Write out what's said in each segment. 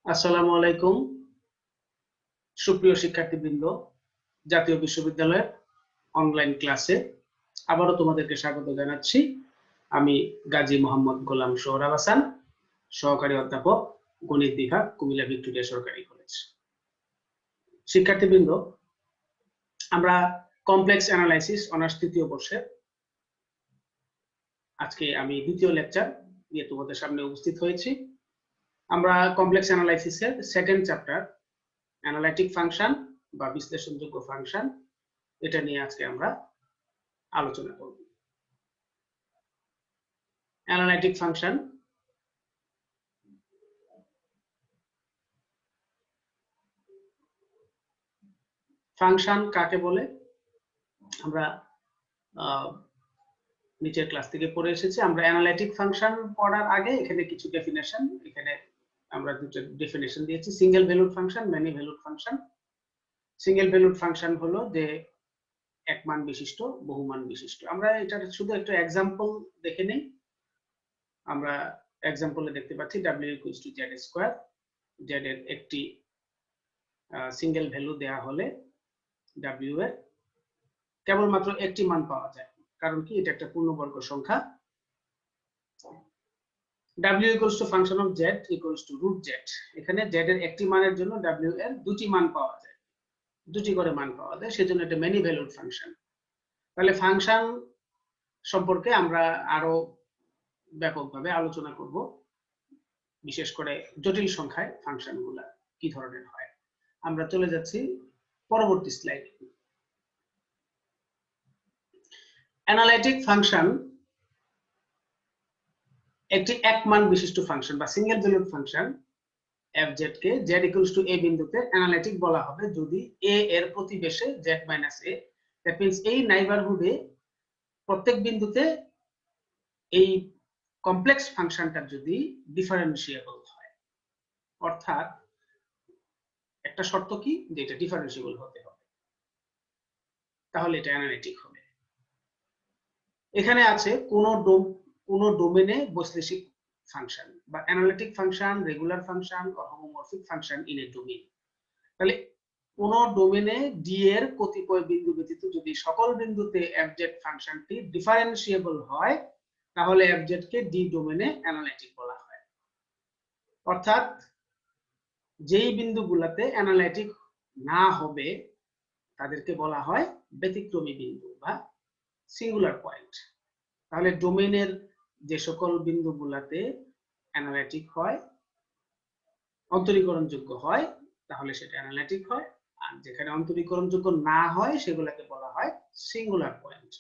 আসসালামু আলাইকুম সুপ্রিয় শিক্ষার্থীবৃন্দ, জাতীয় বিশ্ববিদ্যালয়ের অনলাইন ক্লাসে আবারও তোমাদেরকে স্বাগত জানাচ্ছি। আমি গাজী মোহাম্মদ গোলাম সোহরাব হাসান, সহকারী অধ্যাপক, গণিত বিভাগ, কুমিল্লা ভিক্টোরিয়া সরকারি কলেজ। শিক্ষার্থীবৃন্দ, আমরা কমপ্লেক্স অ্যানালাইসিস অনার্স তৃতীয় বর্ষের আজকে আমি দ্বিতীয় লেকচার নিয়ে তোমাদের সামনে উপস্থিত হয়েছি। আমরা কমপ্লেক্স অ্যানালাইসিসের সেকেন্ড চ্যাপ্টার অ্যানালাইটিক ফাংশন বা বিশ্লেষণযোগ্য ফাংশন, এটা নিয়ে আজকে আমরা আলোচনা করব। অ্যানালাইটিক ফাংশন ফাংশন কাকে বলে আমরা নিচের ক্লাস থেকে পড়ে এসেছি। আমরা অ্যানালাইটিক ফাংশন পড়ার আগে এখানে কিছু ডেফিনেশন, এখানে আমরা দুটো ডেফিনেশন দিয়েছি, single valued function, many valued function. Single valued function হলো যে এক মান বিশিষ্ট, বহুমান বিশিষ্ট। আমরা এটার শুধু একটা এক্সাম্পল দেখে নেই। আমরা এক্সাম্পলে দেখতে পাচ্ছি w = z², z এর একটি সিঙ্গেল ভ্যালু দেয়া হলে w এর কেবলমাত্র একটি মান পাওয়া যায়, কারণ কি এটা একটা পূর্ণবর্গ সংখ্যা। w = function of z = √z। এখানে z এর একটি মানের জন্য w এর দুটি মান পাওয়া যায়, দুটি করে মান পাওয়া যায়, সেজন্য এটা মেনি ভ্যালুড ফাংশন। তাহলে ফাংশন সম্পর্কে আমরা আরো ব্যাপকভাবে আলোচনা করব, বিশেষ করে জটিল সংখ্যায় ফাংশনগুলো কি ধরনের হয়। আমরা চলে যাচ্ছি পরবর্তী স্লাইডে। অ্যানালাইটিক ফাংশন একটি এক মান বিশিষ্ট ফাংশন বা single valued function fz K z = a বিন্দুতে অ্যানালাইটিক বলা হবে যদি a এর প্রতিবেশে z - a, দ্যাট মিন্স এই নেইবারহুডে প্রত্যেক বিন্দুতে এই কমপ্লেক্স ফাংশনটা যদি ডিফারেন্সিয়েবল হয়। অর্থাৎ একটা শর্ত কি, যে এটা ডিফারেন্সিয়েবল হতে হবে, তাহলে এটা অ্যানালাইটিক হবে। এখানে আছে কোন ডোমেনে বৈশ্লেষিক ফাংশন বা analytic function, regular function or homomorphic function in a domain. তাহলে কোন ডোমেনে ডি এর কতিপয় বিন্দু ব্যতীত যদি সকল বিন্দুতে fz ফাংশনটি ডিফারেন্সিয়েবল হয়, তাহলে fz কে ডি ডোমেনে অ্যানালাইটিক বলা হয়। অর্থাৎ যেই বিন্দুগুলোতে অ্যানালাইটিক না হবে তাদেরকে বলা হয় ব্যতিক্রমী বিন্দু বা সিঙ্গুলার পয়েন্ট। তাহলে ডোমেনের যে সকল বিন্দুগুলোতে অ্যানালাইটিক হয়, অন্তরীকরণযোগ্য হয়, তাহলে সেটা অ্যানালাইটিক হয়। আর যেখানে অন্তরীকরণযোগ্য না হয় সেগুলোকে বলা হয় সিঙ্গুলার পয়েন্ট।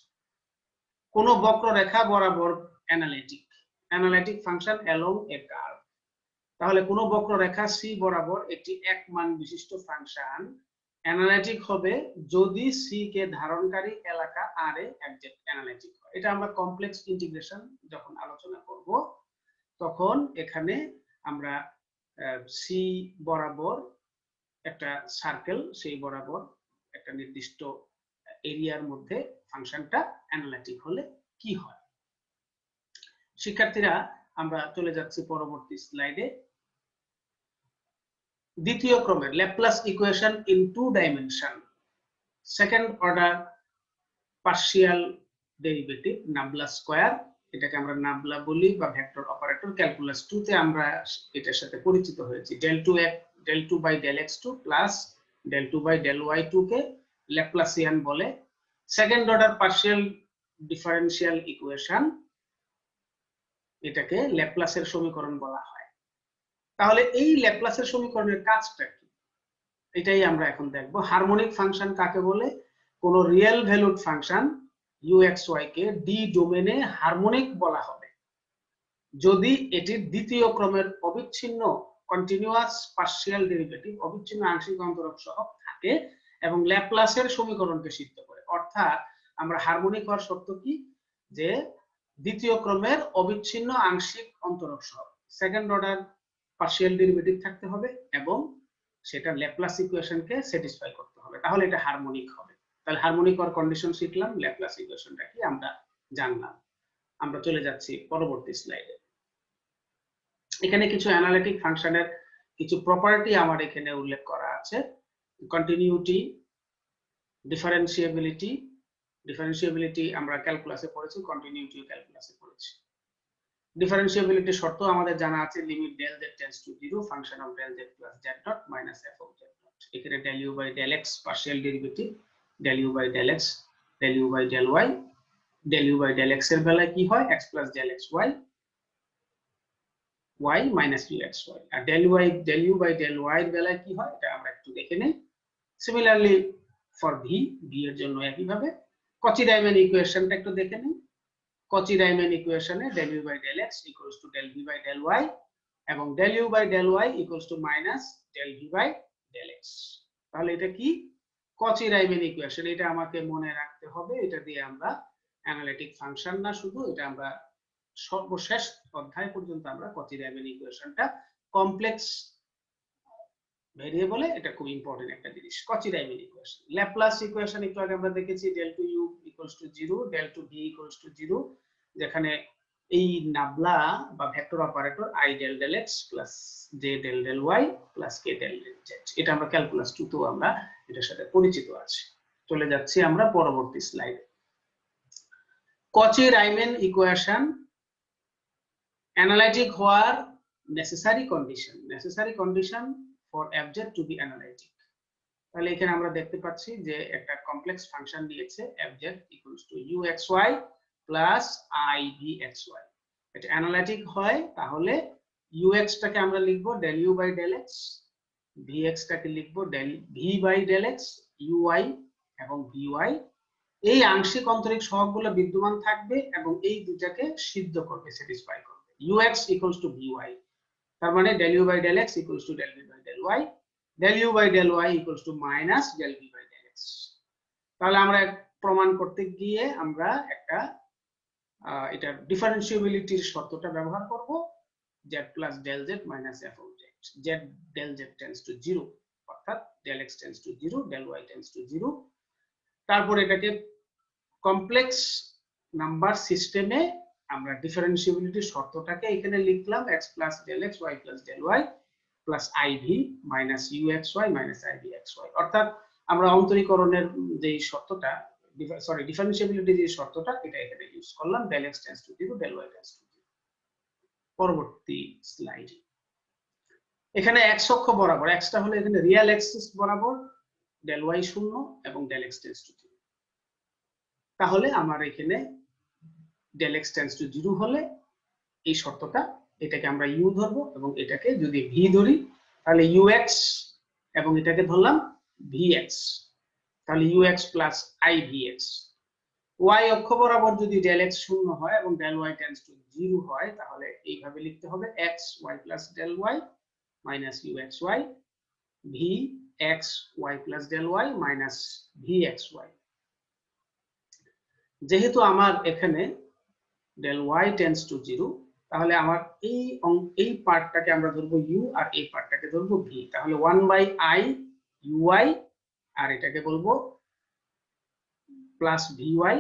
কোন বক্ররেখা বরাবর analytic, analytic function along a curve. তাহলে কোন বক্ররেখা সি বরাবর একটি এক মান বিশিষ্ট ফাংশন অ্যানালাইটিক হবে যদি সি কে ধারণকারী এলাকা আর এ অ্যানালাইটিক হয়। এটা আমরা কমপ্লেক্স ইন্টিগ্রেশন যখন আলোচনা করব তখন এখানে আমরা সি বরাবর একটা সার্কেল, সেই বরাবর একটা নির্দিষ্ট এরিয়ার মধ্যে ফাংশনটা অ্যানালাইটিক হলে কি হয়। শিক্ষার্থীরা, আমরা চলে যাচ্ছি পরবর্তী স্লাইডে। দ্বিতীয় ক্রমের Laplace equation in two dimension, second order partial derivative nabla square, এটাকে আমরা নাবলা বলি বা ভেক্টর অপারেটর। ক্যালকুলাস 2 তে আমরা এটার সাথে পরিচিত হয়েছি। del 2 by del x2 plus del 2 by del y2 কে ল্যাপ্লাসিয়ান বলে। Second order partial differential equation, এটাকে ল্যাপ্লাসের সমীকরণ বলা হয়। তাহলে এই ল্যাপ্লাসের সমীকরণের কাজটা কি, এটাই আমরা এখন দেখব। হারমোনিক ফাংশন কাকে বলে? কোন real valued function u(x,y) K D ডোমেনে হারমোনিক বলা হবে যদি এটির দ্বিতীয় ক্রমের অবিচ্ছিন্ন কন্টিনিউয়াস পার্শিয়াল ডেরিভেটিভ, অবিচ্ছিন্ন আংশিক অন্তরক সহগ থাকে এবং ল্যাপ্লাসের সমীকরণকে সিদ্ধ করে। অর্থাৎ আমরা হারমোনিক হওয়ার শর্ত কি, যে দ্বিতীয় ক্রমের অবিচ্ছিন্ন আংশিক অন্তরক সহগ, সেকেন্ড অর্ডার পার্শিয়াল ডেরিভেটিভ থাকতে হবে এবং সেটা ল্যাপ্লাস ইকুয়েশনকে স্যাটিসফাই করতে হবে, তাহলে এটা হারমোনিক হবে। তাহলে হারমোনিক হওয়ার কন্ডিশন শিখলাম, ল্যাপ্লাস ইকুয়েশনটা কি আমরা জানলাম। আমরা চলে যাচ্ছি পরবর্তী স্লাইডে। এখানে কিছু অ্যানালিটিক ফাংশনের কিছু প্রপার্টি আমার এখানে উল্লেখ করা আছে। কন্টিনিউটি, ডিফারেন্সিয়েবিলিটি আমরা ক্যালকুলাসে পড়েছি, কন্টিনিউটি ক্যালকুলাসে পড়েছি। ডিফারেন্সিয়েবিলিটি শর্ত আমাদের জানা আছে, limit del z tends to 0 function of del z plus z dot minus f অফ z ডট। এখানে del u by del x partial derivative, del u by del x, del u by del y, del u by del x এর বেলায় কি হয়, x plus del x y minus uxy, আর del u by del y এর বেলায় কি হয় এটা আমরা একটু দেখে নেই। সিমিলারলি ফর v এর জন্য একই ভাবে। কচি-রাইমান ইকুয়েশনটা একটু দেখে নিন। কচি-রাইমান ইকুয়েশনে del u by del x equals to del v by del y এবং del u by del y equals to minus del v by del x। তাহলে এটা কি, কচি-রাইমান ইকুয়েশন। এটা আমাকে মনে রাখতে হবে, এটা দিয়ে আমরা অ্যানালিটিক ফাংশন না শুধু, এটা আমরা সর্বশেষ অধ্যায় পর্যন্ত আমরা কচি-রাইমান ইকুয়েশনটা কমপ্লেক্স ভেরিয়েবলে এটা খুব ইম্পর্টেন্ট একটা জিনিস। কচি-রাইমান ইকুয়েশন, ল্যাপ্লাস ইকুয়েশন একটু আগে আমরা দেখেছি, del to u equals to 0, del to v equals to 0, যেখানে এই নাবলা বা vector operator i del del x plus j del del y plus k del del z, এটা আমরা ক্যালকুলাস 2 তেও আমরা এটার সাথে পরিচিত আছি। চলে যাচ্ছি আমরা পরবর্তী স্লাইডে। কচি-রাইমান ইকুয়েশন অ্যানালাইটিক হওয়ার necessary condition for fz to be analytic। তাহলে এখানে আমরা দেখতে পাচ্ছি যে একটা কমপ্লেক্স ফাংশন দিয়েছে fz equals to uxy plus ivxy। এটা অ্যানালাইটিক হয় তাহলে ux টাকে আমরা লিখব del u by del x, vx টাকে লিখব del v by del x, uy এবং vy এই আংশিক অন্তরিক সহগগুলো বিদ্যমান থাকবে এবং এই দুটাকে সিদ্ধ করবে, স্যাটিসফাই করবে। ux equals to vy, তার মানে del u by del x equals to del v by del y, del u by del y equals to minus del v by del x। তাহলে আমরা প্রমাণ করতে গিয়ে আমরা একটা এটা ডিফারেন্সিয়েবিলিটির শর্তটা ব্যবহার করব, z plus del z minus f of z, z del z tends to 0, অর্থাৎ del x tends to 0, del y tends to 0। তারপর এটাকে কমপ্লেক্স নাম্বার সিস্টেমে আমরা ডিফারেন্সিয়েবিলিটির শর্তটাকে এখানে লিখলাম, x plus del x, y plus del y plus iv minus uxy minus ivxy। অর্থাৎ আমরা অন্তরীকরণের যে শর্তটা, ডিফারেন্সিয়েবিলিটির যে শর্তটা, এটা এখানে ইউজ করলাম, del x tends to 0, del y tends to 0। পরবর্তী স্লাইড। এখানে x অক্ষ বরাবর, x টা হলো এখানে রিয়েল অ্যাক্সিস বরাবর, del y 0 এবং del x tends to 0। তাহলে আমার এখানে del x tends to 0 হলে এই শর্তটা, এটাকে আমরা u ধরবো এবং এটাকে যদি v ধরি তাহলে ux এবং এটাকে ধরলাম vx, তাহলে ux plus ivx। y অক্ষ বরাবর যদি del x 0 হয় এবং del y tends to 0 হয় তাহলে এইভাবে লিখতে হবে, x y plus del y minus uxy, v x y plus del y minus vxy। যেহেতু আমার এখানে del y tends to 0, তাহলে আমার এই পার্টটাকে আমরা ধরবো u আর এই পার্টটাকে ধরবো v। তাহলে 1 by i uy আর এটাকে বলবো প্লাস vy,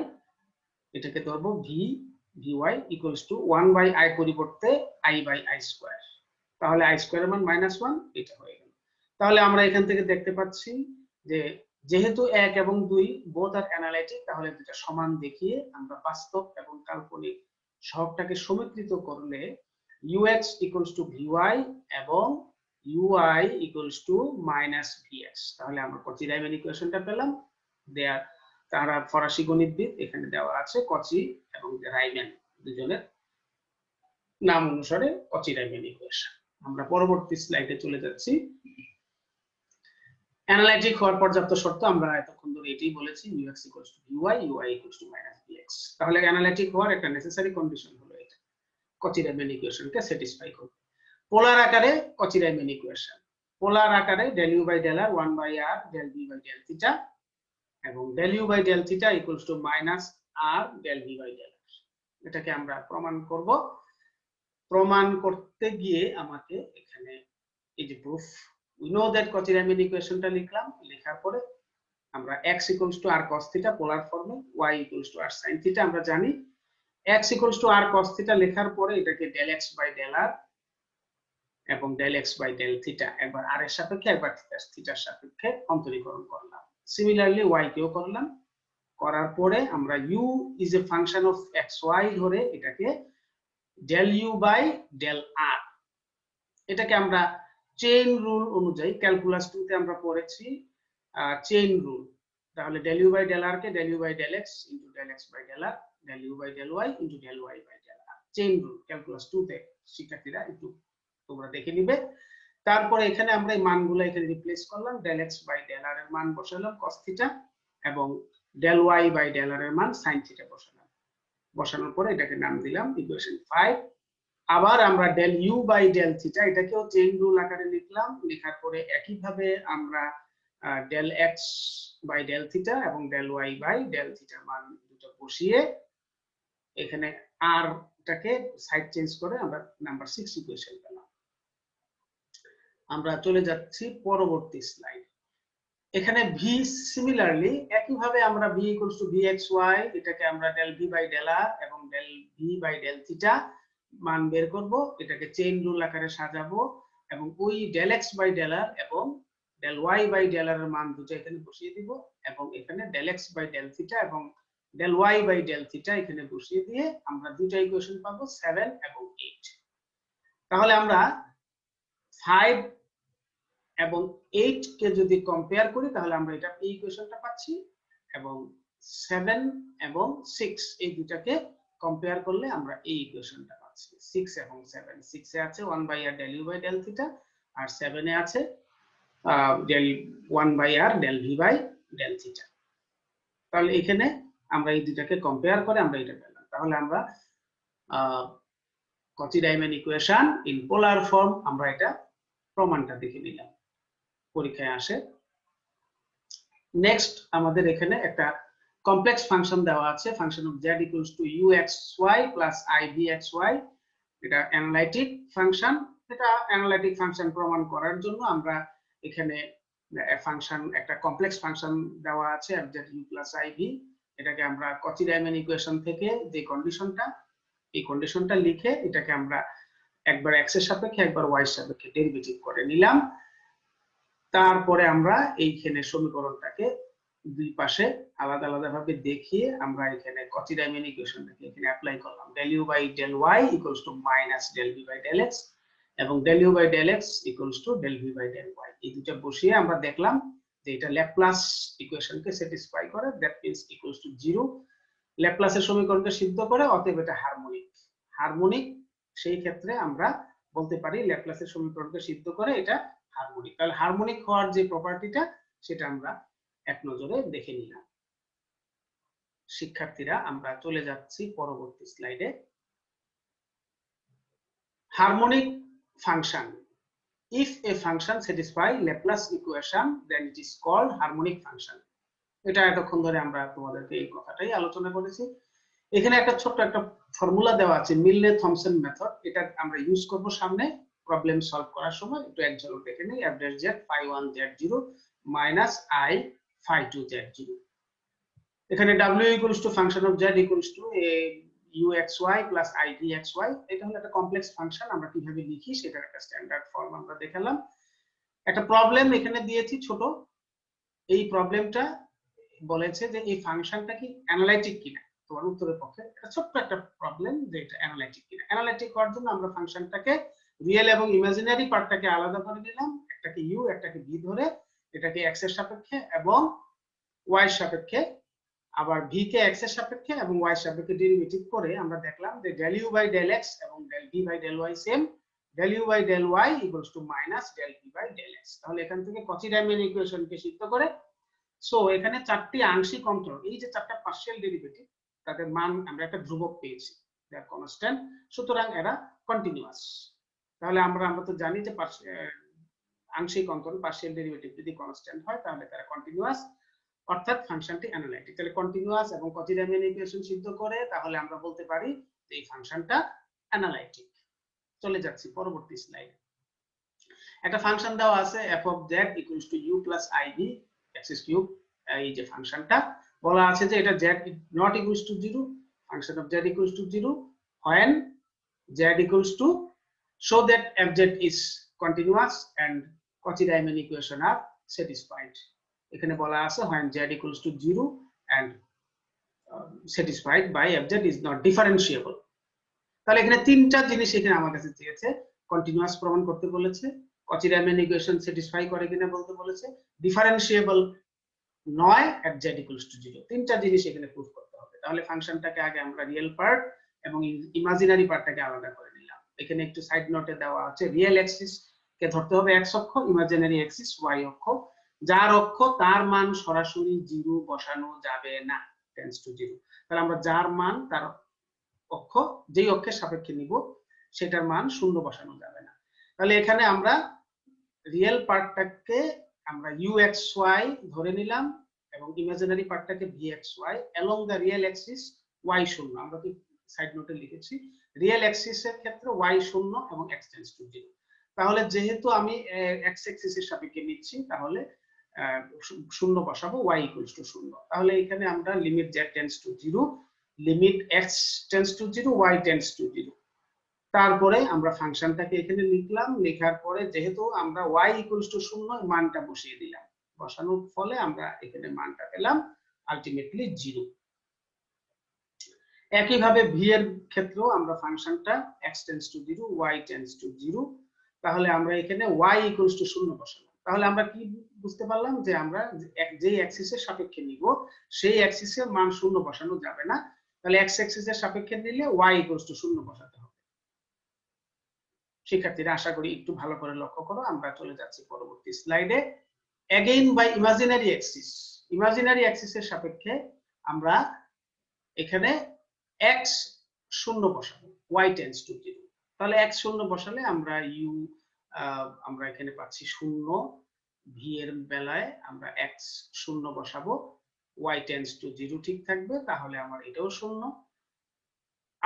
এটাকে ধরবো v vy equals to 1 by i পরিবর্তে i by i স্কয়ার। তাহলে i স্কয়ার এর মান -1, এটা হয়ে গেল। তাহলে আমরা এখান থেকে দেখতে পাচ্ছি যে যেহেতু 1 এবং 2 বোথ আর অ্যানালাইটিক, তাহলে দুটো সমান দেখিয়ে আমরা বাস্তব এবং কাল্পনিক সহগটাকে সমীকৃত করলে ux equals to vy এবং uy equals to minus vx। তাহলে আমরা কচি-রাইমান ইকুয়েশনটা পেলাম। তারা ফরাসি গণিতবিদ, এখানে দেওয়া আছে কচি এবং রাইমান দুজনের নাম অনুসারে কচি-রাইমান ইকুয়েশন। আমরা পরবর্তী স্লাইডে চলে যাচ্ছি। অ্যানালাইটিক হওয়ার পর্যাপ্ত শর্ত আমরা এতক্ষণ ধরে এটাই বলেছি, ux equals to vy, uy equals to minus vx। তাহলে অ্যানালাইটিক হওয়ার একটা নেসেসারি কন্ডিশন হলো এটা, কচি-রাইমান ইকুয়েশনকে স্যাটিসফাই করবে। পোলার আকারে কচি-রাইমান ইকুয়েশন, পোলার আকারে del u by del r 1 by r del v by del theta এবং del u by del theta equals to minus r del v by del r। এটাকে আমরা প্রমাণ করব। প্রমাণ করতে গিয়ে আমাকে এখানে এই যে প্রুফ, we know that কচি-রাইমান ইকুয়েশনটা লিখলাম, লেখার পরে আমরা x equals to r cos theta পোলার ফর্মে, y equals to r sin theta আমরা জানি। x equals to r cos theta লেখার পরে এটাকে del x by del r এবং del x by del theta একবার আর এর সাপেক্ষে একবার থিটার সাপেক্ষে অন্তরীকরণ করলাম। সিমিলারলি ওয়াই কেও করলাম। করার পরে আমরা u is a function of x y ধরে এটাকে del u by del r, এটাকে আমরা চেইন রুল অনুযায়ী ক্যালকুলাস 2 তে আমরা পড়েছি চেইন রুল। তাহলে del u by del r কে del u by del x into del x by del r, del u by del y into del y by del r, chain rule calculus 2 তে শিক্ষার্থীরা একটু তোমরা দেখে নিবে। তারপরে এখানে আমরা এই মানগুলো এখানে রিপ্লেস করলাম, del x by del r এর মান বসালাম cos থিটা এবং del y by del r এর মান sin থিটা বসালাম। বসানোর পরে এটাকে নাম দিলাম ইকুয়েশন 5। আবার আমরা del u by del theta এটাকেও চেইন রুল আকারে লিখলাম। লেখার পরে একই ভাবে আমরা del x by del theta এবং del y by del theta মান দুটো বসিয়ে এখানে আর টাকে সাইড চেঞ্জ করে আমরা নাম্বার 6 ইকুয়েশন পেলাম। আমরা চলে যাচ্ছি পরবর্তী স্লাইড। এখানে ভি সিমিলারলি একই ভাবে আমরা ভি ইকুয়ালস টু vxy এটাকে আমরা del v by del r এবং del v by del theta মান বের করব, এটাকে চেইন রুল আকারে সাজাবো এবং ওই del x by del r এবং del y by del r এর মান দুটো এখানে বসিয়ে দিব এবং এখানে del x by del theta এবং del y by del theta এখানে বসিয়ে দিয়ে আমরা দুটো ইকুয়েশন পাবো 7 এবং 8। তাহলে আমরা 5 এবং 8 কে যদি কম্পেয়ার করি তাহলে আমরা এটা এই ইকুয়েশনটা পাচ্ছি এবং 7 এবং 6 এই দুটাকে কম্পেয়ার করলে আমরা এই ইকুয়েশনটা পাচ্ছি। 6 এবং 7, 6 এ আছে 1 by r del u by del theta আর 7 এ আছে del 1 by r del v by del theta. তাহলে এখানে আমরা এই দুটাকে কম্পেয়ার করে আমরা এটা পেলাম। তাহলে আমরা কচি-রাইমান ইকুয়েশন ইন পোলার ফর্ম আমরা এটা প্রমাণটা দেখে নিলাম, পরীক্ষায় আসে। নেক্সট আমাদের এখানে একটা কমপ্লেক্স ফাংশন দেওয়া আছে, function of z equals to uxy plus ivxy। এটা অ্যানালাইটিক ফাংশন। এটা অ্যানালাইটিক ফাংশন প্রমাণ করার জন্য আমরা এখানে ফাংশন একটা কমপ্লেক্স ফাংশন দেওয়া আছে fz u প্লাস iv। এটাকে আমরা কচি-রাইমান ইকুয়েশন থেকে যে কন্ডিশনটা, এই কন্ডিশনটা লিখে এটাকে আমরা একবার x এর সাপেক্ষে একবার y এর সাপেক্ষে ডেরিভেটিভ করে নিলাম। তারপরে আমরা এইখানে সমীকরণটাকে দুই পাশে আলাদা আলাদা ভাবে দেখিয়ে আমরা এখানে কচি-রাইমান ইকুয়েশনটাকে এখানে অ্যাপ্লাই করলাম। del u by del y equals to minus del v by del x এবং del u by del x equals to del v by del y। এই দুটো বসিয়ে আমরা দেখলাম যে এটা ল্যাপ্লাস ইকুয়েশনকে স্যাটিসফাই করে, দ্যাট মিন্স ইকুয়ালস টু 0। ল্যাপ্লাসের সমীকরণকে সিদ্ধ করে, অতএব এটা হারমোনিক। হারমোনিক সেই ক্ষেত্রে আমরা বলতে পারি ল্যাপ্লাসের সমীকরণকে সিদ্ধ করে এটা হারমোনিক। তাহলে হারমোনিক হওয়ার যে প্রপার্টিটা সেটা আমরা এক নজরে দেখে নিলাম। শিক্ষার্থীরা আমরা চলে যাচ্ছি পরবর্তী স্লাইডে। Harmonic function, if a function satisfy Laplace equation then it is called harmonic function। এটা এতক্ষণ ধরে আমরা তোমাদেরকে এই কথাটাই আলোচনা করেছি। এখানে একটা ছোট্ট একটা ফর্মুলা দেওয়া আছে, মিলনে থমসন মেথড। এটা আমরা ইউজ করব সামনে প্রবলেম সলভ করার সময়। একটু এক ঝলক দেখে নেই। f dash z phi 1 z0 minus I phi 2 z0। এখানে w equals to function of z equals to a uxy plus ivxy। এটা হলো একটা কমপ্লেক্স ফাংশন। আমরা কিভাবে লিখি সেটার একটা স্ট্যান্ডার্ড ফর্ম আমরা দেখালাম। একটা প্রবলেম এখানে দিয়েছি ছোট। এই প্রবলেমটা বলেছে যে এই ফাংশনটা কি অ্যানালাইটিক কিনা। তোমার উত্তরের পক্ষে এটা ছোট্ট একটা প্রবলেম যে এটা অ্যানালাইটিক কিনা। অ্যানালাইটিক হওয়ার জন্য আমরা ফাংশনটাকে রিয়েল এবং ইমাজিনারি পার্টটাকে আলাদা করে নিলাম। একটাকে u একটাকে v ধরে এটাকে x এর সাপেক্ষে এবং y এর সাপেক্ষে, আবার v কে x এর সাপেক্ষে এবং y এর সাপেক্ষে ডেরিভেটিভ করে আমরা দেখলাম যে del u by del x এবং del v by del y same. del u by del y equals to minus del v by del x। তাহলে এখান থেকে কচি-রাইমান ইকুয়েশনকে সিদ্ধ করে সো এখানে চারটি আংশিক অন্তরণ, এই যে চারটা পার্শিয়াল ডেরিভেটিভ তাদের মান আমরা একটা ধ্রুবক পেয়েছি, দে আর কনস্ট্যান্ট, সুতরাং এরা কন্টিনিউয়াস। তাহলে আমরা তো জানি যে আংশিক অন্তরণ পার্শিয়াল ডেরিভেটিভ যদি কনস্ট্যান্ট হয় তাহলে তারা কন্টিনিউয়াস, অর্থাৎ ফাংশনটি অ্যানালাইটিক। তাহলে কন্টিনিউয়াস এবং কচি-রাইমান ইকুয়েশন সিদ্ধ করে তাহলে আমরা বলতে পারি যে এই ফাংশনটা অ্যানালাইটিক। চলে যাচ্ছি পরবর্তী স্লাইড। একটা ফাংশন দেওয়া আছে f of z equals to u plus iv x cube। এই যে ফাংশনটা বলা আছে যে এটা z not equals to 0, function of z equals to 0 when z equals to, so that fz is continuous and Cauchy-Riemann equation are satisfied. এখানে বলা আছে when z equals to 0 and satisfied by fz is not differentiable. তাহলে এখানে তিনটা জিনিস এখানে আমার কাছে চেয়েছে, কন্টিনিউয়াস প্রমাণ করতে বলেছে, Cauchy-Riemann ইকুয়েশন স্যাটিসফাই করে কিনা বলতে বলেছে, ডিফারেন্সিয়েবল নয় at z equals to 0, তিনটা জিনিস এখানে প্রুফ করতে হবে। তাহলে ফাংশনটাকে আগে আমরা রিয়েল পার্ট এবং ইমাজিনারি পার্টটাকে আলাদা করে নিলাম। এখানে একটু সাইড নোটে দেওয়া আছে রিয়েল অ্যাক্সিস কে ধরতে হবে x অক্ষ, ইমাজিনারি অ্যাক্সিস y অক্ষ, যার অক্ষ তার মান সরাসরি 0 বসানো যাবে না, টেন্ডস টু 0। তাহলে আমরা যার মান তার অক্ষ যেই অক্ষের সাপেক্ষে নিব সেটার মান 0 বসানো যাবে না। তাহলে এখানে আমরা রিয়েল পার্টটাকে আমরা uxy ধরে নিলাম এবং imaginary পার্টটাকে vxy along the real axis y 0। আমরা তো সাইড নোটে লিখেছি রিয়েল অ্যাক্সিসের ক্ষেত্রে y 0 এবং x টেন্ডস টু 0। তাহলে যেহেতু আমি x অ্যাক্সিসের সাপেক্ষে নিচ্ছি তাহলে 0 বসাবো y equals to 0। তাহলে এখানে আমরা limit z tends to 0, limit x tends to 0, y tends to 0। তারপরে আমরা ফাংশনটাকে এখানে লিখলাম, লেখার পরে যেহেতু আমরা y equals to 0 মানটা বসিয়ে দিলাম, বসানোর ফলে আমরা এখানে মানটা পেলাম আলটিমেটলি 0। একইভাবে v এর ক্ষেত্রেও আমরা ফাংশনটা x tends to 0, y tends to 0। তাহলে আমরা এখানে y equals to 0 বসালাম। তাহলে আমরা কি বুঝতে পারলাম যে আমরা যেই অ্যাক্সিসের সাপেক্ষে নিব সেই অ্যাক্সিসের মান 0 বসানো যাবে না। তাহলে x অ্যাক্সিসের সাপেক্ষে নিলে y equals to 0 বসাতে হবে। শিক্ষার্থীরা আশা করি একটু ভালো করে লক্ষ্য করো। আমরা চলে যাচ্ছি পরবর্তী স্লাইডে। अगेन বাই ইমাজিনারি অ্যাক্সিস, ইমাজিনারি অ্যাক্সিসের সাপেক্ষে আমরা এখানে x 0 বসাবো, y টেন্ডস টু 0। তাহলে x 0 বসালে আমরা আমরা এখানে পাচ্ছি 0, v এর বেলায় আমরা x 0 বসাবো, y টেন্ডস টু 0 ঠিক থাকবে, তাহলে আমার এটাও 0।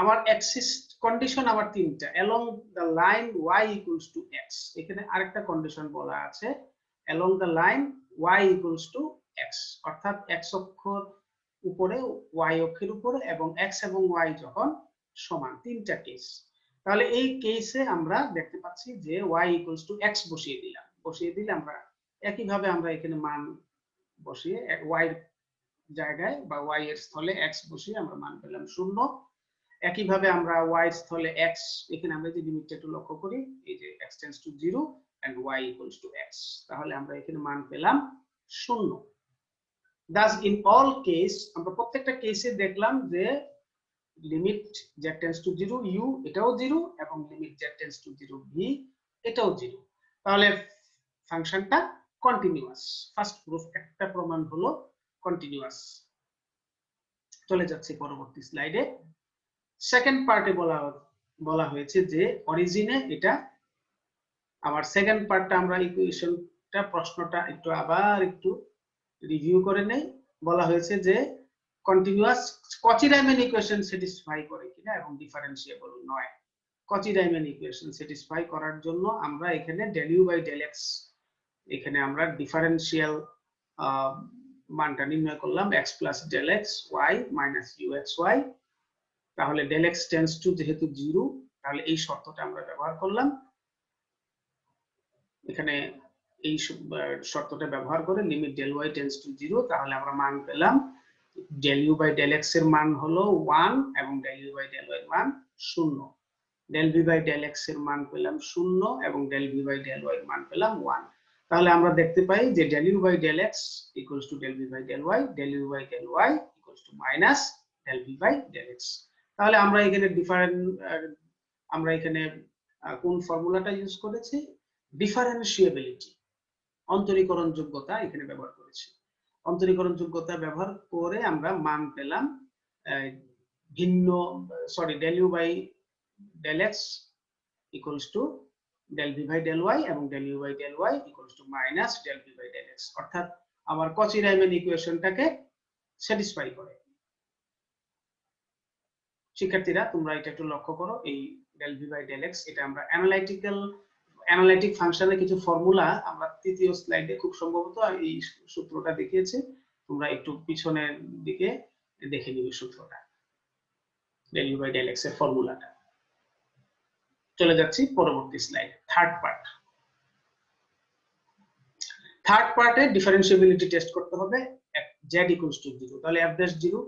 আমার অ্যাক্সিস কন্ডিশন আমার তিনটা, along the line y equals to x। এখানে আরেকটা কন্ডিশন বলা আছে along the line y equals to x, অর্থাৎ x অক্ষর উপরে y অক্ষের উপরে এবং x এবং y যখন সমান, তিনটা কেস। তাহলে এই কেসে আমরা দেখতে পাচ্ছি যে y equals to x বসিয়ে দিলাম, বসিয়ে দিলে আমরা একইভাবে আমরা এখানে মান বসিয়ে y এর জায়গায় বা y এর স্থলে x বসিয়ে আমরা মান পেলাম 0। একইভাবে আমরা y এর স্থলে x, এখানে আমরা যে লিমিটটা একটু লক্ষ্য করি, এই যে x tends to 0 and y equals to x, তাহলে আমরা এখানে মান পেলাম 0। thus in all case আমরা প্রত্যেকটা কেসে দেখলাম যে limit z tends to 0 u এটাও 0 এবং limit z tends to 0 v এটাও 0। তাহলে ফাংশনটা কন্টিনিউয়াস। ফার্স্ট প্রুফ একটা প্রমাণ হলো কন্টিনিউয়াস। চলে যাচ্ছে পরবর্তী স্লাইডে। সেকেন্ড পার্টে বলা হয়েছে যে অরিজিনে এটা, আমার সেকেন্ড পার্টটা আমরা ইকুয়েশনটা প্রশ্নটা একটু আবার একটু রিভিউ করে নেই। বলা হয়েছে যে কন্টিনিউয়াস Cauchy-Riemann ইকুয়েশন স্যাটিসফাই করে কিনা এবং ডিফারেন্সিয়েবল নয়। Cauchy-Riemann ইকুয়েশন স্যাটিসফাই করার জন্য আমরা এখানে del u by del x, এখানে আমরা ডিফারেন্সিয়াল মানটা নির্ণয় করলাম x plus del x y minus uxy। তাহলে del x টেন্ডস টু যেহেতু 0, তাহলে এই শর্তটা আমরা ব্যবহার করলাম। এখানে এই শর্তটা ব্যবহার করে limit del y tends to 0, তাহলে আমরা মান পেলাম del u by del x এর মান হলো 1 এবং del u by del y এর মান 0। del v by del x এর মান পেলাম 0 এবং del v by del y এর মান পেলাম 1। তাহলে আমরা দেখতে পাই যে del u by del x equals to del v by del y, del u by del y equals to minus del v by del x। তাহলে আমরা এখানে আমরা এখানে কোন ফর্মুলাটা ইউজ করেছি, ডিফারেন্সিয়েবিলিটি, অন্তরীকরণ যোগ্যতা এখানে ব্যবহার করেছি। অন্তরীকরণ যোগ্যতা ব্যবহার করে আমরা মান পেলাম ভিন্ন, del u by del x equals to del v by del y এবং del u by del y equals to minus del v by del x, অর্থাৎ আমার Cauchy-Riemann ইকুয়েশনটাকে স্যাটিসফাই করে। শিক্ষার্থীরা তোমরা এটা একটু লক্ষ্য করো, এই del v by del x এটা আমরা অ্যানালাইটিক ফাংশনের কিছু ফর্মুলা আমরা তৃতীয় স্লাইডে খুব সম্ভবত এই সূত্রটা দেখিয়েছি, তোমরা একটু পিছনের দিকে দেখে নিবে সূত্রটা, del u by del x এর ফর্মুলাটা। চলে যাচ্ছি পরবর্তী স্লাইড, থার্ড পার্ট। থার্ড পার্টে ডিফারেন্সিয়াবিলিটি টেস্ট করতে হবে z ইকুয়ালস টু 0। তাহলে f ড্যাশ 0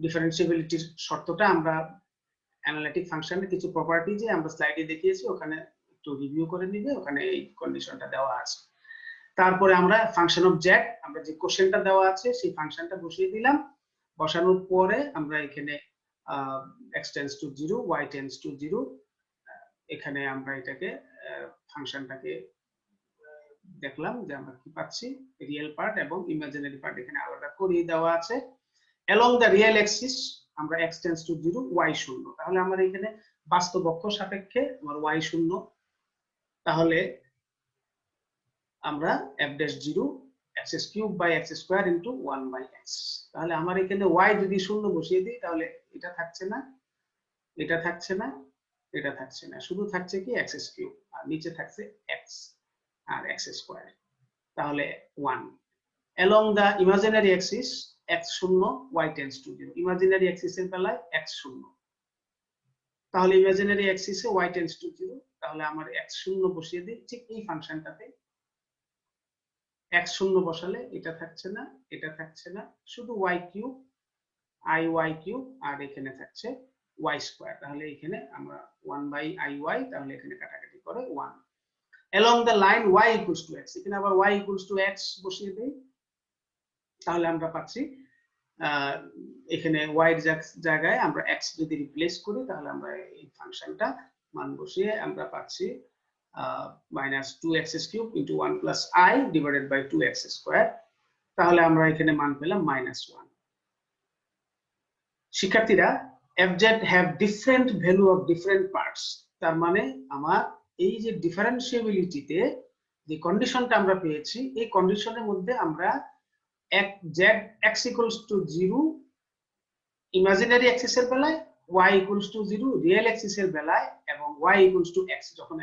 ডিফারেন্সিয়াবিলিটির শর্তটা আমরা অ্যানালিটিক ফাংশনের কিছু প্রপার্টিজে আমরা স্লাইডে দেখিয়েছি, ওখানে একটু রিভিউ করে নিবে, ওখানে এই কন্ডিশনটা দেওয়া আছে। তারপরে আমরা ফাংশন অফ z, আমরা যে কোশ্চেনটা দেওয়া আছে সেই ফাংশনটা বসিয়ে দিলাম। বসানোর পরে আমরা এখানে x tends to 0 y tends to 0, এখানে আমরা এটাকে ফাংশনটাকে দেখলাম যে আমরা কি পাচ্ছি, রিয়েল পার্ট এবং ইমাজিনারি পার্ট এখানে আলাদা করে দেওয়া আছে। along the real axis আমরা x টেন্ডস টু 0 y 0, তাহলে আমরা এখানে বাস্তব অক্ষ সাপেক্ষে আমার y 0, তাহলে আমরা f dash 0 x cube by x square into 1 by x, তাহলে আমার এখানে y যদি 0 বসিয়ে দিই তাহলে এটা থাকছে না, এটা থাকছে না, এটা থাকছে না, শুধু থাকছে কি x কিউব, আর নিচে থাকছে x আর x স্কয়ার, তাহলে 1 along the imaginary axis x 0 y tends to 0, imaginary Axis এর বেলায় x 0, তাহলে imaginary Axis A y tends to 0, তাহলে আমার x 0 বসিয়ে দিই ঠিক এই ফাংশনটাতে। x 0 বসালে এটা থাকছে না, এটা থাকছে না, শুধু y cube i y cube আর এখানে থাকছে y স্কয়ার, তাহলে এখানে আমরা 1 বাই i y, তাহলে এখানে কাটাকাটি করে 1 along the line y equals to x, এখানে আবার y equals to x বসিয়ে দেই, তাহলে আমরা পাচ্ছি এখানে y এর জায়গায় আমরা x যদি রিপ্লেস করি তাহলে আমরা এই ফাংশনটা মান বসিয়ে আমরা পাচ্ছি minus 2x cube into 1 plus i divided by 2x square, তাহলে আমরা এখানে মান পেলাম -1। শিক্ষার্থীরা, fz have different value of different parts, তার মানে আমার এই যে ডিফারেন্সিয়াবিলিটিতে যে কন্ডিশনটা আমরা পেয়েছি, এই কন্ডিশনের মধ্যে আমরা z x equals to 0 imaginary Axis এর বেলায়, y equals to 0 real Axis এর বেলায় এবং y equals to x, যখন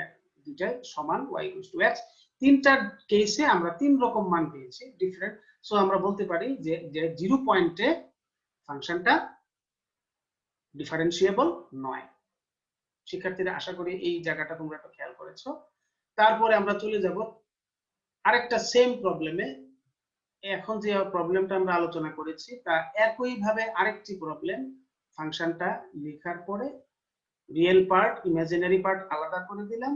দুইটা সমান y equals to x, তিনটা কেসে আমরা তিন রকম মান পেয়েছি ডিফারেন্ট। সো আমরা বলতে পারি যে 0 পয়েন্টে ফাংশনটা ডিফারেন্সিয়েবল নয়। শিক্ষার্থীরা, আশা করি এই জায়গাটা তোমরা একটু খেয়াল করেছো। তারপরে আমরা চলে যাব আরেকটা সেম প্রবলেমে। এখন যে প্রবলেমটা আমরা আলোচনা করেছি তা একই ভাবে আরেকটি প্রবলেম, ফাংশনটা লেখার পরে রিয়েল পার্ট ইমাজিনারি পার্ট আলাদা করে দিলাম,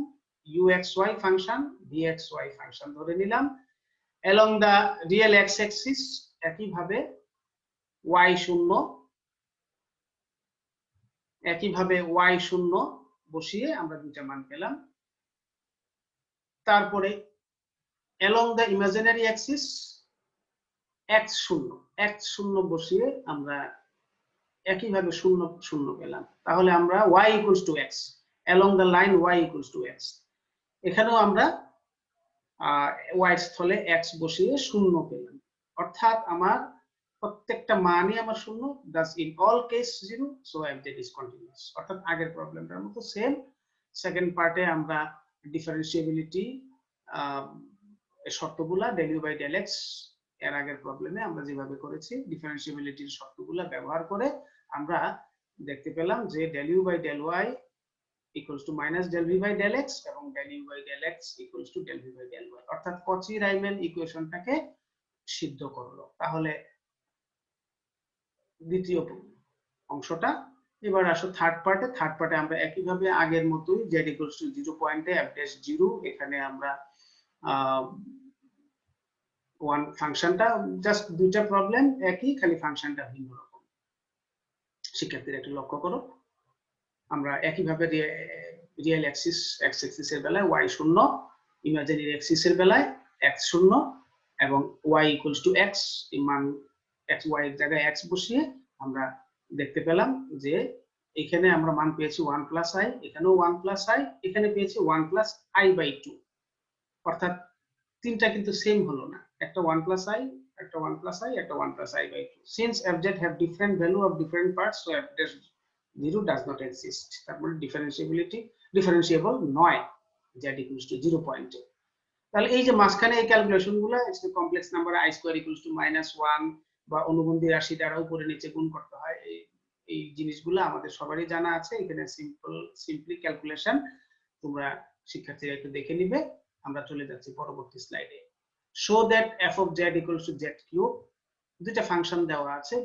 uxy ফাংশন vxy ফাংশন ধরে নিলাম, along the real x axis একই ভাবে y 0, একই ভাবে y 0 বসিয়ে আমরা দুইটা মান পেলাম। তারপরে along the imaginary axis x 0 বসিয়ে আমরা একই ভাবে 0 0 পেলাম, তাহলে আমরা y equals to x, along the line y equals to x, এখানেও আমরা y এর স্থলে x বসিয়ে 0 পেলাম, অর্থাৎ আমার প্রত্যেকটা মানই আমার 0, thus in all case 0, so fz is continuous। অর্থাৎ আগের প্রবলেমটার মতো সেম। সেকেন্ড পার্টে আমরা ডিফারেন্সিয়াবিলিটি শর্তগুলা del u by del x এর আগের প্রবলেমে আমরা যেভাবে করেছি, ডিফারেন্সিয়াবিলিটির শর্তগুলা ব্যবহার করে আমরা দেখতে পেলাম যে del u by del y equals to minus del v by del x এবং del u by del x equals to del v by del y, অর্থাৎ কচি-রাইমান ইকুয়েশনটাকে সিদ্ধ করলো। তাহলে দ্বিতীয় অংশটা। এবার আসো থার্ড পার্টে। থার্ড পার্টে আমরা একইভাবে আগের মতোই z equals to 0 পয়েন্টে f dash 0, এখানে আমরা ওয়ান ফাংশনটা জাস্ট দুইটা প্রবলেম একই, খালি ফাংশনটা ভিন্ন রকম। শিক্ষার্থীরা একটু লক্ষ্য করো, আমরা একইভাবে রিয়েল অ্যাক্সিস x অ্যাক্সিস এর বেলায় y 0, ইমাজিনারি অ্যাক্সিস এর বেলায় x 0 এবং y equals to x, এই মান x y এর জায়গায় x বসিয়ে আমরা দেখতে পেলাম যে এখানে আমরা মান পেয়েছি 1 প্লাস i, এখানেও 1 প্লাস i, এখানে পেয়েছি 1 প্লাস i বাই 2, অর্থাৎ তিনটা কিন্তু সেম হলো না, একটা 1 প্লাস i, একটা 1 প্লাস i, একটা 1 plus i by 2। Since fz have different value of different parts, so f dash 0 does not exist, তারপরে ডিফারেন্সিয়েবল নয় z equals to 0 পয়েন্টে। তাহলে এই যে মাঝখানে এই ক্যালকুলেশনগুলো, complex number i square equals to -1 বা অনুবন্ধী রাশি দ্বারা উপরে নিচে গুণ করতে হয়, এই জিনিসগুলো আমাদের সবারই জানা আছে। এখানে সিম্পলি ক্যালকুলেশন তোমরা শিক্ষার্থীরা একটু দেখে নিবে। আমরা চলে যাচ্ছি পরবর্তী স্লাইডে। show that f of z equals to z cube, দুইটা ফাংশন দেওয়া আছে,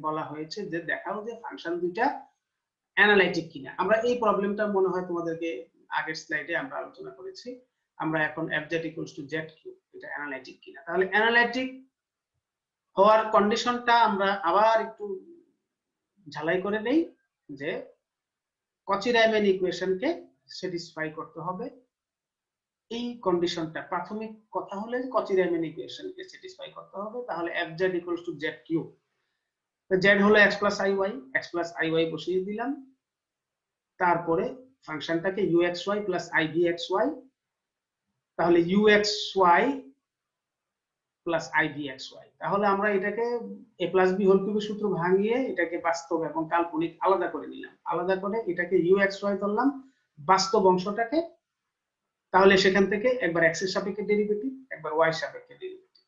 বলা হয়েছে যে দেখাও যে ফাংশন দুইটা অ্যানালাইটিক কিনা। আমরা এই প্রবলেমটা মনে হয় তোমাদেরকে আগের স্লাইডে আমরা আলোচনা করেছি। আমরা এখন fz equals to z cube এটা অ্যানালাইটিক কিনা। তাহলে অ্যানালাইটিক হওয়ার কন্ডিশনটা আমরা আবার একটু ঝালাই করে নেই যে কচি-রাইমান ইকুয়েশনকে স্যাটিসফাই করতে হবে। এই কন্ডিশনটা প্রাথমিক কথা হলে কচি-রাইমান ইকুয়েশনকে স্যাটিসফাই করতে হবে। তাহলে fz equals to z cube, তো z হলো x plus iy বসিয়ে দিলাম, তারপরে ফাংশনটাকে uxy plus ivxy, তাহলে uxy plus ivxy, তাহলে আমরা এটাকে a plus b হোল কিউবের সূত্র ভাঙিয়ে এটাকে বাস্তব এবং কাল্পনিক আলাদা করে নিলাম। আলাদা করে এটাকে uxy ধরলাম বাস্তব অংশটাকে, তাহলে সেখান থেকে একবার x এর সাপেক্ষে ডেরিভেটিভ, একবার y এর সাপেক্ষে ডেরিভেটিভ,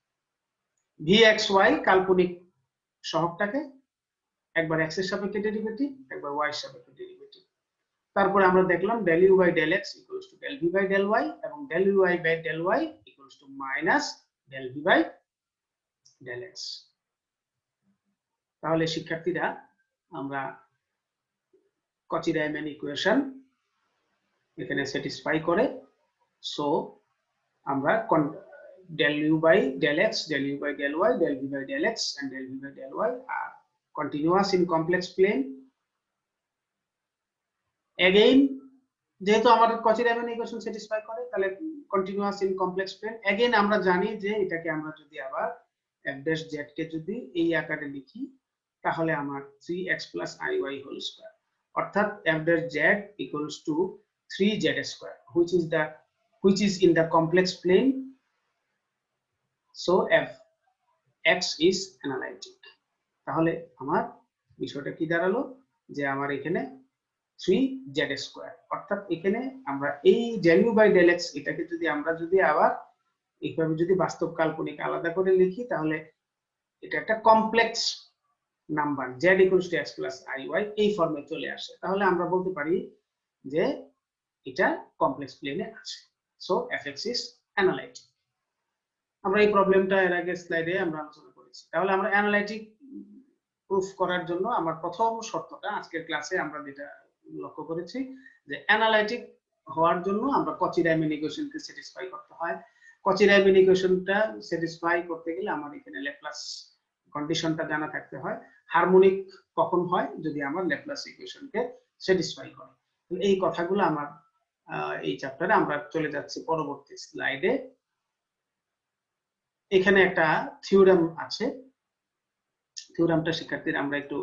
vxy কাল্পনিক সহগটাকে একবার x এর সাপেক্ষে ডেরিভেটিভ, একবার y এর সাপেক্ষে ডেরিভেটিভ। তারপরে আমরা দেখলাম del u by del x equals to del v by del y এবং del u by del y equals to minus del v by del x। তাহলে শিক্ষার্থীরা আমরা কচি-রাইমান ইকুয়েশন এখানে স্যাটিসফাই করে, সো আমরা del u by del x, del u by del y, del v by del x and del v by del y are continuous in complex plane. Again, যেহেতু আমাদের কচি-রাইমান equation satisfy করে, তাহলে continuous in complex plane. Again আমরা জানি যে এটাকে আমরা যদি আবার f dash z কে যদি এই আকারে লিখি তাহলে আমার 3x + iy হোল স্কয়ার, অর্থাৎ f dash z equals to 3z square which is in the complex plane, so f x is analytic। তাহলে আমার বিষয়টা কি দাঁড়ালো যে আমার এখানে 3z স্কয়ার, অর্থাৎ এখানে আমরা এই del u by del x এটাকে যদি আমরা যদি আবার এইভাবে যদি বাস্তব কাল্পনিক আলাদা করে লিখি তাহলে এটা একটা complex number z equals to x plus iy এই ফর্মে চলে আসে। তাহলে আমরা বলতে পারি যে এটা কমপ্লেক্স প্লেনে আছে, সো fx is analytic। আমরা এই প্রবলেমটা এর আগে স্লাইডে আমরা আলোচনা করেছি। তাহলে আমরা অ্যানালাইটিক প্রুফ করার জন্য আমার প্রথম শর্তটা আজকের ক্লাসে আমরা যেটা লক্ষ্য করেছি যে অ্যানালাইটিক হওয়ার জন্য আমরা কচি-রাইমান ইকুয়েশনকে স্যাটিসফাই করতে হয়। কচি-রাইমান ইকুয়েশনটা স্যাটিসফাই করতে গেলে আমার এখানে ল্যাপ্লাস কন্ডিশনটা জানা থাকতে হয়। হারমোনিক কখন হয়? যদি আমার ল্যাপ্লাস ইকুয়েশনকে স্যাটিসফাই করে। তো এই কথাগুলো আমার এই চ্যাপ্টারে আমরা চলে যাচ্ছি পরবর্তী স্লাইডে। এখানে একটা থিওরেম আছে, থিওরেমটা শিক্ষার্থীরা আমরা একটু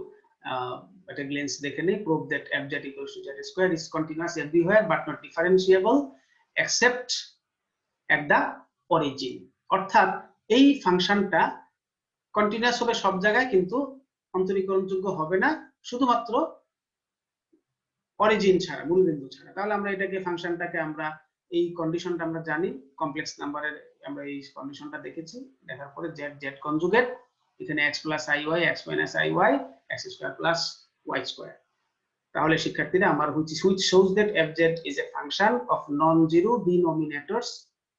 একটা গ্ল্যান্স দেখে নেই। Prove that fz equals to z square is continuous everywhere but not differentiable except at the origin, অর্থাৎ এই ফাংশনটা কন্টিনিউয়াস হবে সব জায়গায় কিন্তু অন্তরীকরণযোগ্য হবে না শুধুমাত্র অরিজিন ছাড়া, মূলবিন্দু ছাড়া। তাহলে আমরা এটাকে ফাংশনটাকে আমরা এই কন্ডিশনটা আমরা জানি, কমপ্লেক্স নাম্বারের আমরা এই কন্ডিশনটা দেখেছি, দেখার পরে z z কনজুগেট এখানে x plus iy x minus iy x square plus y square। তাহলে শিক্ষার্থীরা আমার which shows that fz is a function of non-zero denominators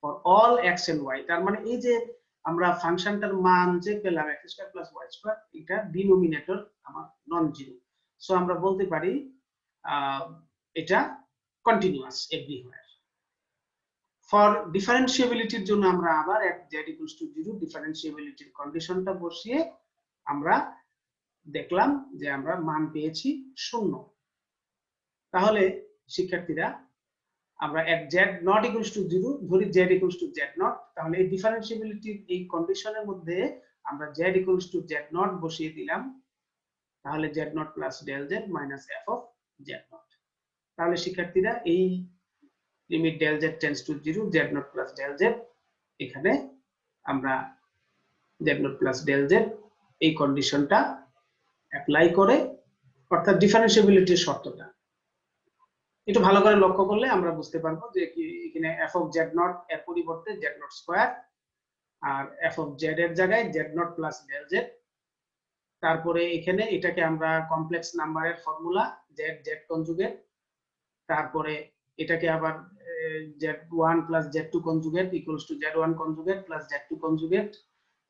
for all x and y। তার মানে এই যে আমরা ফাংশনটার মান যে পেলাম x square plus y square এটা ডিনোমিনেটর আমার নন জিরো, সো আমরা বলতে পারি এটা কন্টিনিউয়াস এভরিওয়্যার। ফর ডিফারেন্সিয়েবিলিটির জন্য আমরা আবার z equals to 0 ডিফারেন্সিয়েবিলিটির কন্ডিশনটা বসিয়ে আমরা দেখলাম যে আমরা মান পেয়েছি 0। তাহলে শিক্ষার্থীরা আমরা এক z not equals to 0 ধরি z equals to z not, তাহলে এই ডিফারেন্সিয়েবিলিটির এই কন্ডিশনের মধ্যে আমরা z equals to z not বসিয়ে দিলাম, তাহলে z not plus del z minus f of z not। তাহলে শিক্ষার্থীরা এই limit del z tends to 0 z not plus del z, এখানে আমরা z not plus del z এই কন্ডিশনটা অ্যাপ্লাই করে, অর্থাৎ ডিফারেন্সিয়েবিলিটির শর্তটা একটু ভালো করে লক্ষ্য করলে আমরা বুঝতে পারবো যে কি এখানে f of z not এর পরিবর্তে z not স্কয়ার আর f of z এর জায়গায় z not plus del z। তারপরে এখানে এটাকে আমরা কমপ্লেক্স নাম্বারের ফর্মুলা z z কনজুগেট, তারপরে এটাকে আবার z1 plus z2 conjugate equals to z1 conjugate plus z2 conjugate,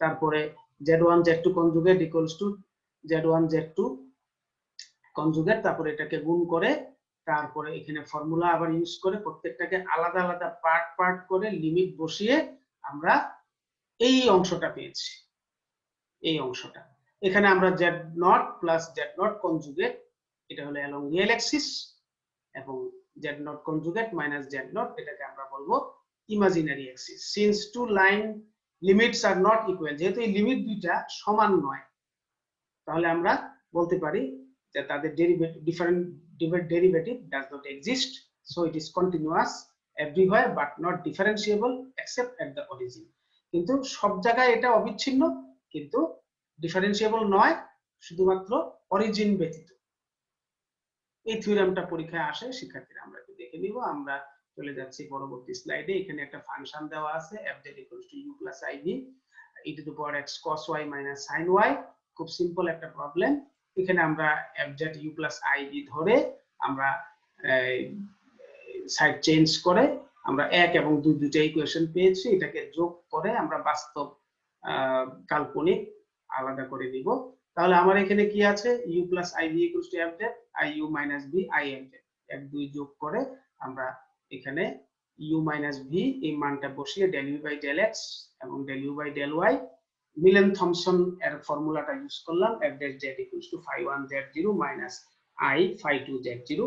তারপরে z1 z2 conjugate equals to z1 z2 conjugate, তারপরে এটাকে গুণ করে তারপরে এখানে ফর্মুলা আবার ইউজ করে প্রত্যেকটাকে আলাদা আলাদা পার্ট পার্ট করে লিমিট বসিয়ে আমরা এই অংশটা পেয়েছি। এই অংশটা এখানে আমরা z0 plus z0 conjugate, এটা হলো along real axis, এবং z0 conjugate minus z0, এটাকে আমরা বলবো imaginary axis. Since two line limits are not equal, যেহেতু এই লিমিট দুইটা সমান নয়, তাহলে আমরা বলতে পারি যে তাদের derivative does not exist, so it is continuous everywhere but not differentiable except at the origin. কিন্তু সব জায়গায় এটা অবিচ্ছিন্ন, কিন্তু ডিফারেন্সিয়েবল নয় শুধুমাত্র অরিজিন ব্যতীত। এই থিওরেমটা পরীক্ষায় আসে শিক্ষার্থীরা, আমরা একটু দেখে নিব। আমরা চলে যাচ্ছি পরবর্তী স্লাইডে। এখানে একটা ফাংশন দেওয়া আছে fz = u + iv e⁻x cos y - sin y, খুব সিম্পল একটা প্রবলেম। এখানে আমরা fz u + iv ধরে আমরা সাইড চেঞ্জ করে আমরা 1 এবং 2 দুইটা ইকুয়েশন পেয়েছি, এটাকে যোগ করে আমরা বাস্তব কাল্পনিক আলাদা করে দিব। তাহলে আমার এখানে কি আছে, u + iv = fz iu - v ifz, 1 2 যোগ করে আমরা এখানে u - v এই মানটা বসিয়ে del u / del x এবং del u / del y মিলেন Thomson এর ফর্মুলাটা ইউজ করলাম, fz = phi1 z0 - I phi2 z0।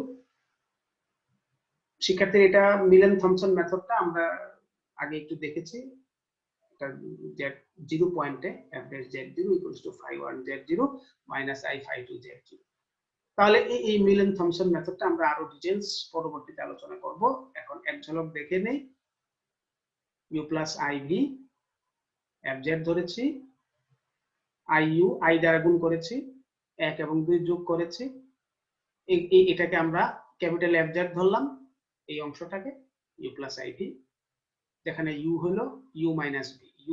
শিক্ষার্থী এটা মিলেন থমসন মেথডটা আমরা আগে একটু দেখেছি, এটা z0 পয়েন্টে fz z0 = phi1 z0 - I phi2 z0। তাহলে এই মিলেন থমসন মেথডটা আমরা আরো ডিটেইলস পরবর্তীতে আলোচনা করব। এখন এক ঝলক দেখে নেই। u + iv fz ধরেছি, iu i দ্বারা গুণ করেছি, 1 এবং 2 যোগ করেছি, এটাকে আমরা ক্যাপিটাল fz ধরলাম, এই অংশটাকে u + iv, যেখানে u হলো u - v,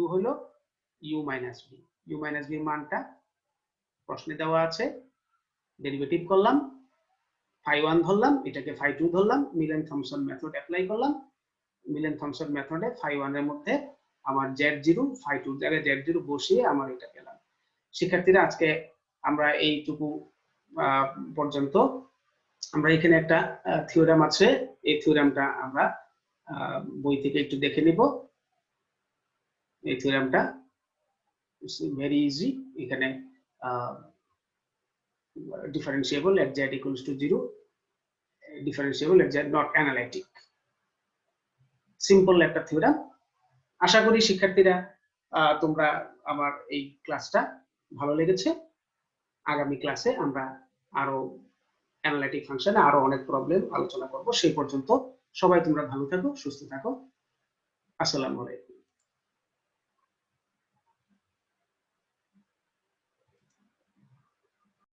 u হলো u - v, u - v মানটা প্রশ্নে দেওয়া আছে, ডেরিভেটিভ করলাম, phi1 ধরলাম, এটাকে phi2 ধরলাম, মিলেন থমসন মেথড অ্যাপ্লাই করলাম। মিলেন থমসন মেথডে phi1 এর মধ্যে আমার z0 phi2 এর জায়গায় z0 বসিয়ে আমার এটা পেলাম। শিক্ষার্থীরা আজকে আমরা এইটুকু পর্যন্ত। আমরা এখানে একটা থিওরেম আছে, এই থিওরেমটা আমরা বই থেকে একটু দেখে নিব। এই থিওরেমটা ভেরি ইজি। এখানে differentiable at z = 0, differentiable at z not analytic, simple একটা থিওরেম। আশা করি শিক্ষার্থীরা তোমরা আমার এই ক্লাসটা ভালো লেগেছে। আগামী ক্লাসে আমরা আরো অ্যানালিটিক ফাংশনে আরো অনেক প্রবলেম আলোচনা করব। সেই পর্যন্ত সবাই তোমরা ভালো থাকো, সুস্থ থাকো। আসসালামু আলাইকুম।